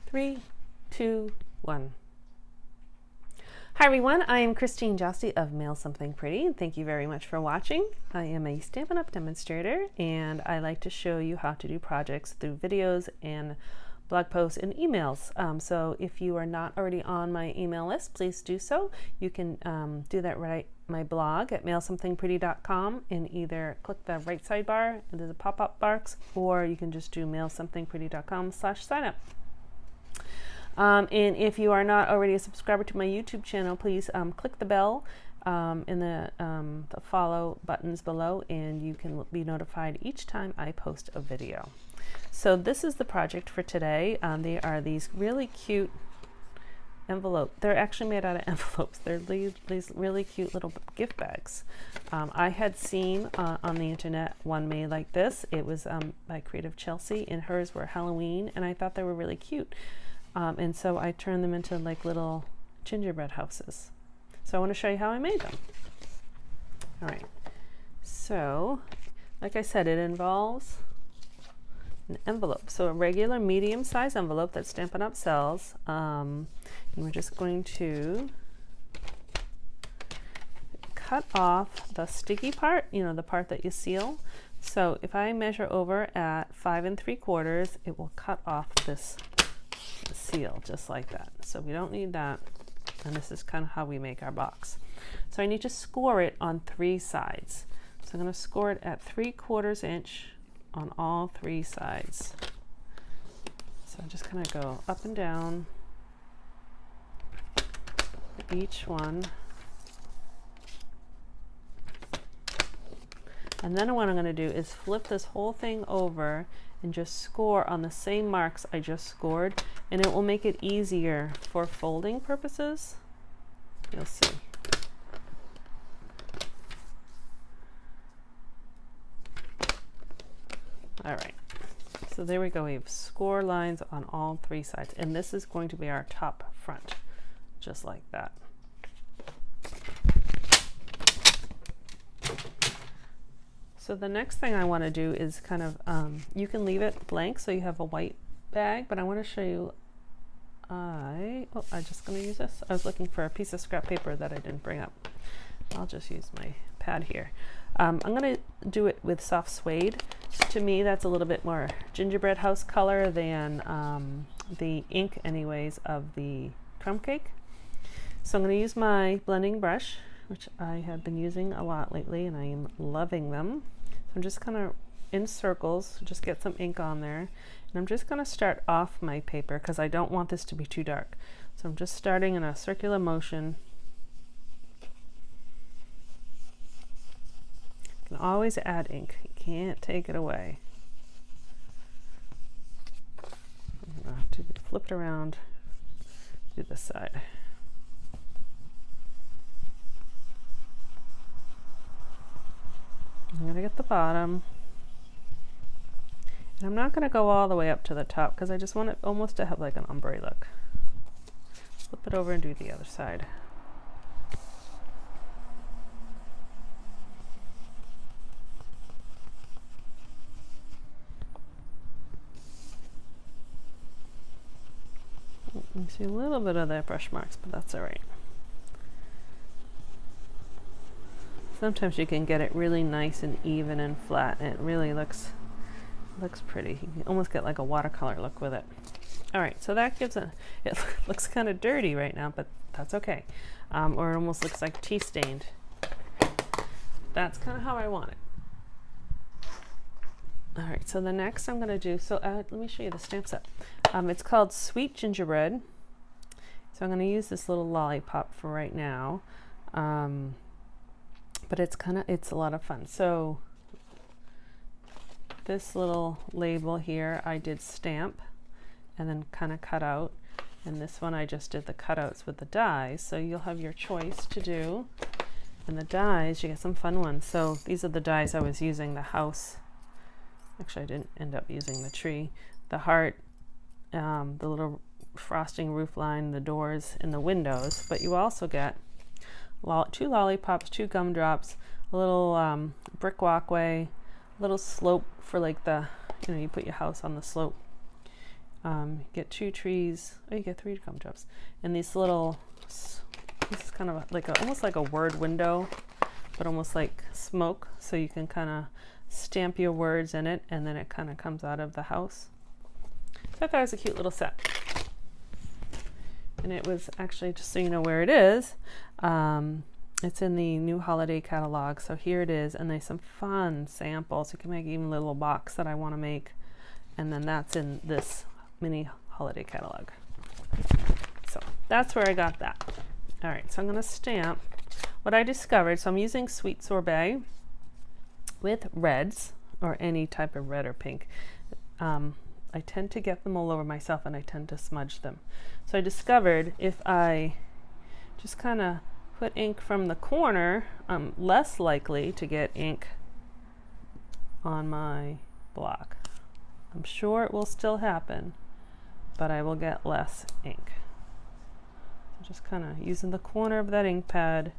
3, 2, 1. Hi everyone, I am Christine Josty of Mail Something Pretty, and thank you very much for watching. I am a Stampin' Up! Demonstrator, and I like to show you how to do projects through videos and blog posts and emails. So if you are not already on my email list, please do so. You can do that right my blog at mailsomethingpretty.com and either click the right sidebar and there's a pop-up box, or you can just do mailsomethingpretty.com/signup. And if you are not already a subscriber to my YouTube channel, please click the bell in the follow buttons below, and you can be notified each time I post a video. So this is the project for today. They are these really cute envelopes. They're actually made out of envelopes. They're these really cute little gift bags. I had seen on the internet one made like this. It was by Creative Chelsea, and hers were Halloween, and I thought they were really cute. And so I turned them into like little gingerbread houses. So I want to show you how I made them. All right. So, like I said, it involves an envelope. So a regular medium-sized envelope that Stampin' Up! Sells. And we're just going to cut off the sticky part, you know, the part that you seal. So if I measure over at 5 3/4, it will cut off this seal just like that. So we don't need that, and this is kind of how we make our box. So I need to score it on 3 sides. So I'm going to score it at 3/4 inch on all 3 sides. So I'm just going to go up and down each one, and then what I'm going to do is flip this whole thing over and just score on the same marks I just scored, and it will make it easier for folding purposes. You'll see. All right, so there we go. We have score lines on all 3 sides, and this is going to be our top front, just like that. So the next thing I want to do is kind of, you can leave it blank so you have a white bag, but I want to show you, I'm just going to use this. I was looking for a piece of scrap paper that I didn't bring up. I'll just use my pad here. I'm going to do it with soft suede. To me, that's a little bit more gingerbread house color than the ink anyways of the crumb cake. So I'm going to use my blending brush, which I have been using a lot lately, and I am loving them. So I'm just kind of in circles, just get some ink on there. And I'm just going to start off my paper because I don't want this to be too dark. So I'm just starting in a circular motion. You can always add ink. You can't take it away. I'm going to flip it around, do this side. I'm going to get the bottom, and I'm not going to go all the way up to the top because I just want it almost to have like an ombre look. Flip it over and do the other side. You see a little bit of the brush marks, but that's all right. Sometimes you can get it really nice and even and flat, and it really looks pretty. You can almost get like a watercolor look with it. All right, so that gives it looks kind of dirty right now, but that's okay. Or it almost looks like tea stained. That's kind of how I want it. All right, so the next I'm going to do, so let me show you the stamp set. It's called Sweet Gingerbread. So I'm going to use this little lollipop for right now. But it's a lot of fun. So this little label here I did stamp and then kind of cut out, and this one I just did the cutouts with the dies. So you'll have your choice to do, and the dies, you get some fun ones. So these are the dies I was using. The house, actually I didn't end up using the tree, the heart, the little frosting roof line, the doors, and the windows. But you also get 2 lollipops, 2 gumdrops, a little brick walkway, a little slope for like the, you know, you put your house on the slope. Get 2 trees, oh, you get 3 gumdrops. And these little, this is kind of like almost like a word window, but almost like smoke, so you can kind of stamp your words in it, and then it kind of comes out of the house. So I thought it was a cute little set. And it was actually, just so you know where it is, it's in the new holiday catalog. So here it is, and there's some fun samples. You can make even a little box that I want to make, and then that's in this mini holiday catalog. So that's where I got that. All right, so I'm going to stamp what I discovered. So I'm using Sweet Sorbet with reds, or any type of red or pink. I tend to get them all over myself, and I tend to smudge them. So I discovered if I just kind of put ink from the corner, I'm less likely to get ink on my block. I'm sure it will still happen, but I will get less ink. So just kind of using the corner of that ink pad,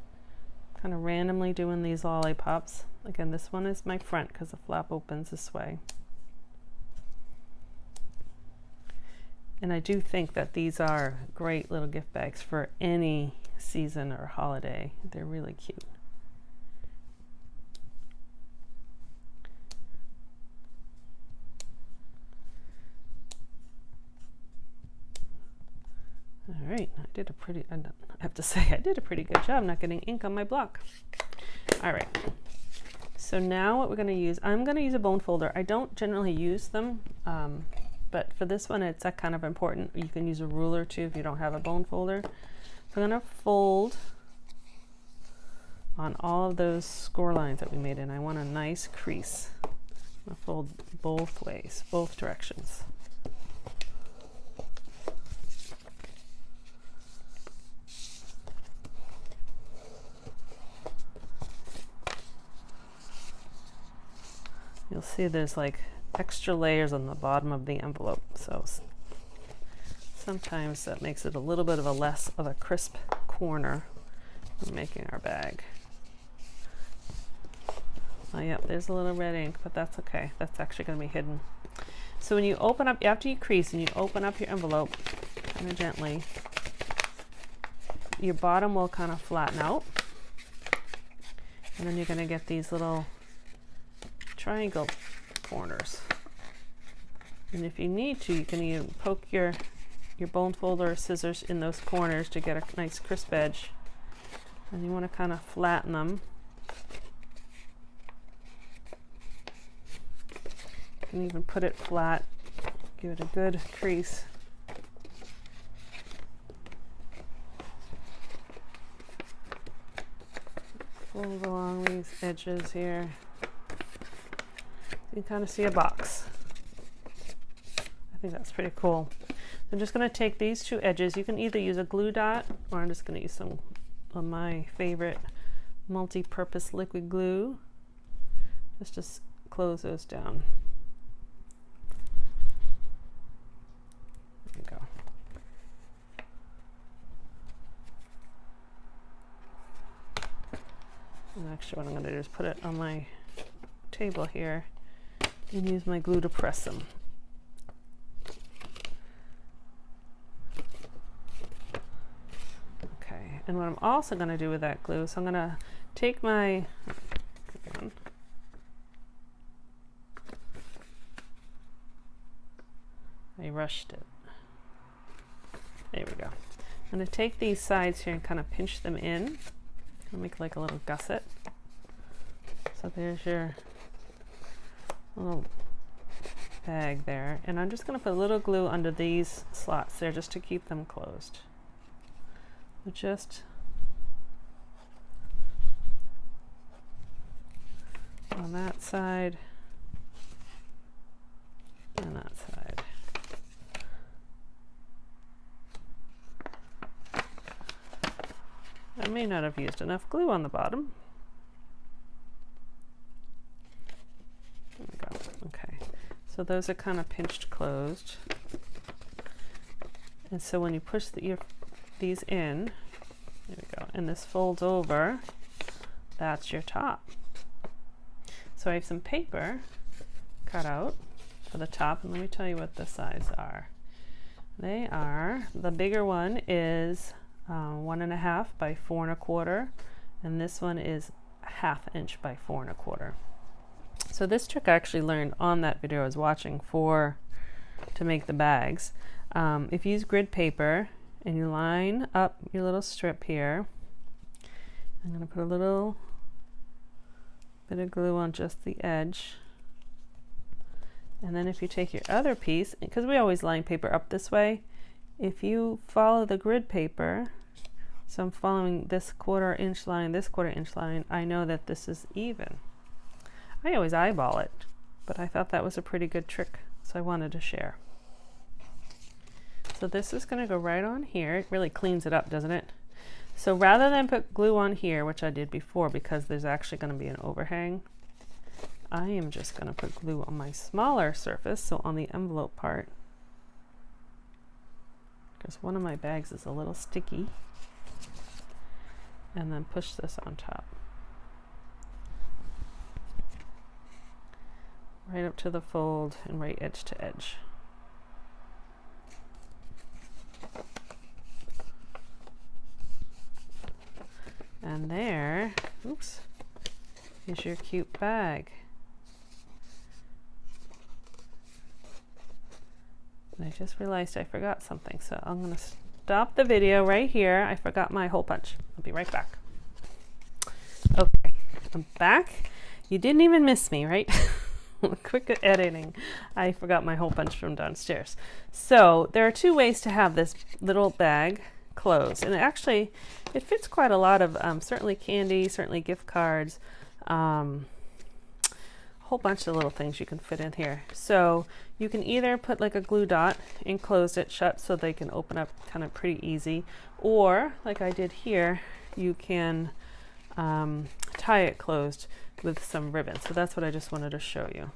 kind of randomly doing these lollipops. Again, this one is my front because the flap opens this way. And I do think that these are great little gift bags for any season or holiday. They're really cute. All right, I have to say I did a pretty good job not getting ink on my block. All right, so now what we're going to use, I'm going to use a bone folder. I don't generally use them, but for this one it's kind of important. You can use a ruler too if you don't have a bone folder. So I'm going to fold on all of those score lines that we made, and I want a nice crease. I'm going to fold both ways, both directions. You'll see there's like extra layers on the bottom of the envelope, so sometimes that makes it a little bit of a less of a crisp corner when making our bag. Oh yep, there's a little red ink, but that's okay. That's actually going to be hidden. So when you open up, after you crease and you open up your envelope kind of gently, your bottom will kind of flatten out, and then you're going to get these little triangle corners. And if you need to, you can even poke your bone folder or scissors in those corners to get a nice crisp edge. And you want to kind of flatten them. You can even put it flat, give it a good crease. Fold along these edges here. You can kind of see a box. I think that's pretty cool. I'm just going to take these 2 edges. You can either use a glue dot, or I'm just going to use some of my favorite multi-purpose liquid glue. Just close those down. There you go. And actually what I'm going to do is put it on my table here and use my glue to press them. Okay, and what I'm also going to do with that glue, so I'm going to take my, I rushed it. There we go. I'm going to take these sides here and kind of pinch them in. I'll make like a little gusset. So there's your little bag there, and I'm just going to put a little glue under these slots there just to keep them closed. Just on that side and that side. I may not have used enough glue on the bottom. There we go. Okay, so those are kind of pinched closed, and so when you push these in, there we go, and this folds over, that's your top. So I have some paper cut out, for the top, and let me tell you what the size are. They are, the bigger one is 1.5 by 4 1/4, and this one is 1/2 inch by 4 1/4. So this trick I actually learned on that video I was watching to make the bags. If you use grid paper and you line up your little strip here, I'm going to put a little bit of glue on just the edge. And then if you take your other piece, because we always line paper up this way, if you follow the grid paper, so I'm following this 1/4 inch line, this 1/4 inch line, I know that this is even. I always eyeball it, but I thought that was a pretty good trick, so I wanted to share. So this is going to go right on here. It really cleans it up, doesn't it? So rather than put glue on here, which I did before because there's actually going to be an overhang, I am just going to put glue on my smaller surface, so on the envelope part, because one of my bags is a little sticky, and then push this on top. Right up to the fold and right edge to edge. And there, oops, is your cute bag. And I just realized I forgot something, so I'm going to stop the video right here. I forgot my hole punch. I'll be right back. Okay, I'm back. You didn't even miss me, right? Quick editing. I forgot my hole punch from downstairs. So there are 2 ways to have this little bag closed, and actually it fits quite a lot of certainly candy, certainly gift cards, a whole bunch of little things you can fit in here. So you can either put like a glue dot and close it shut so they can open up kind of pretty easy, or like I did here, you can tie it closed with some ribbon. So that's what I just wanted to show you.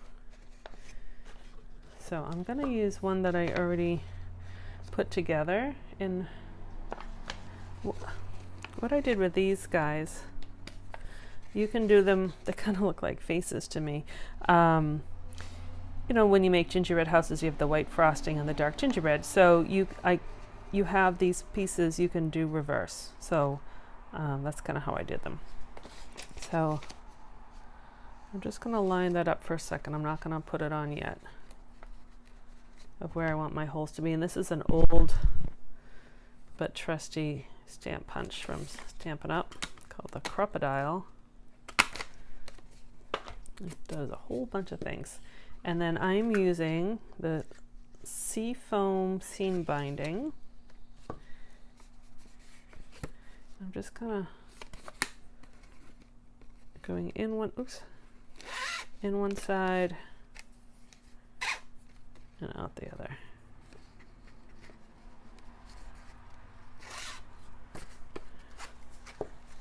So I'm going to use one that I already put together. In what I did with these guys, you can do them, they kind of look like faces to me. You know, when you make gingerbread houses, you have the white frosting and the dark gingerbread. So you have these pieces you can do reverse. So that's kind of how I did them. So I'm just going to line that up for a second. I'm not going to put it on yet, of where I want my holes to be. And this is an old but trusty stamp punch from Stampin' Up called the Crocodile. It does a whole bunch of things. And then I'm using the Seafoam seam binding. I'm just kind of going in one side and out the other.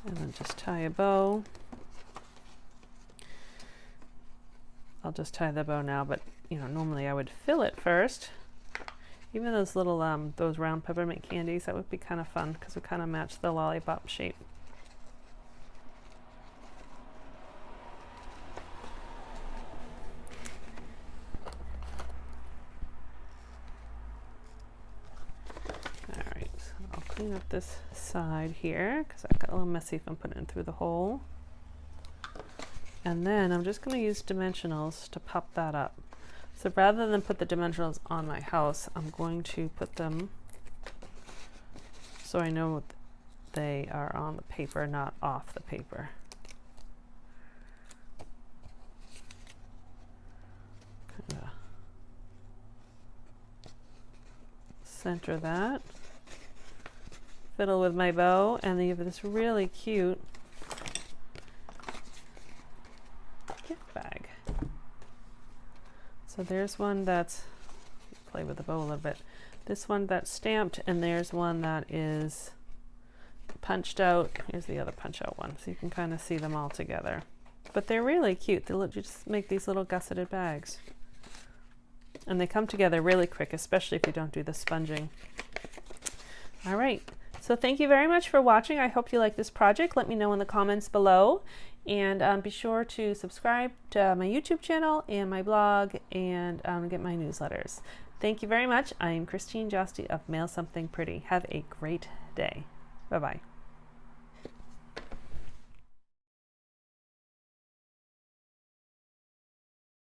And then just tie a bow. I'll just tie the bow now, but you know, normally I would fill it first. Even those little those round peppermint candies, that would be kind of fun because we kind of match the lollipop shape. Alright, so I'll clean up this side here because I got a little messy if I'm putting it through the hole. And then I'm just going to use dimensionals to pop that up. So rather than put the dimensionals on my house, I'm going to put them so I know they are on the paper, not off the paper. Kind of center that. Fiddle with my bow, and then you have this really cute gift bag. So there's one that's, play with the bow a little bit, this one that's stamped, and there's one that is punched out. Here's the other punch out one, so you can kind of see them all together. But they're really cute. They'll just make these little gusseted bags. And they come together really quick, especially if you don't do the sponging. All right, so thank you very much for watching. I hope you like this project. Let me know in the comments below. And be sure to subscribe to my YouTube channel and my blog, and get my newsletters. Thank you very much. I'm Christine Josti of Mail Something Pretty. Have a great day. Bye-bye.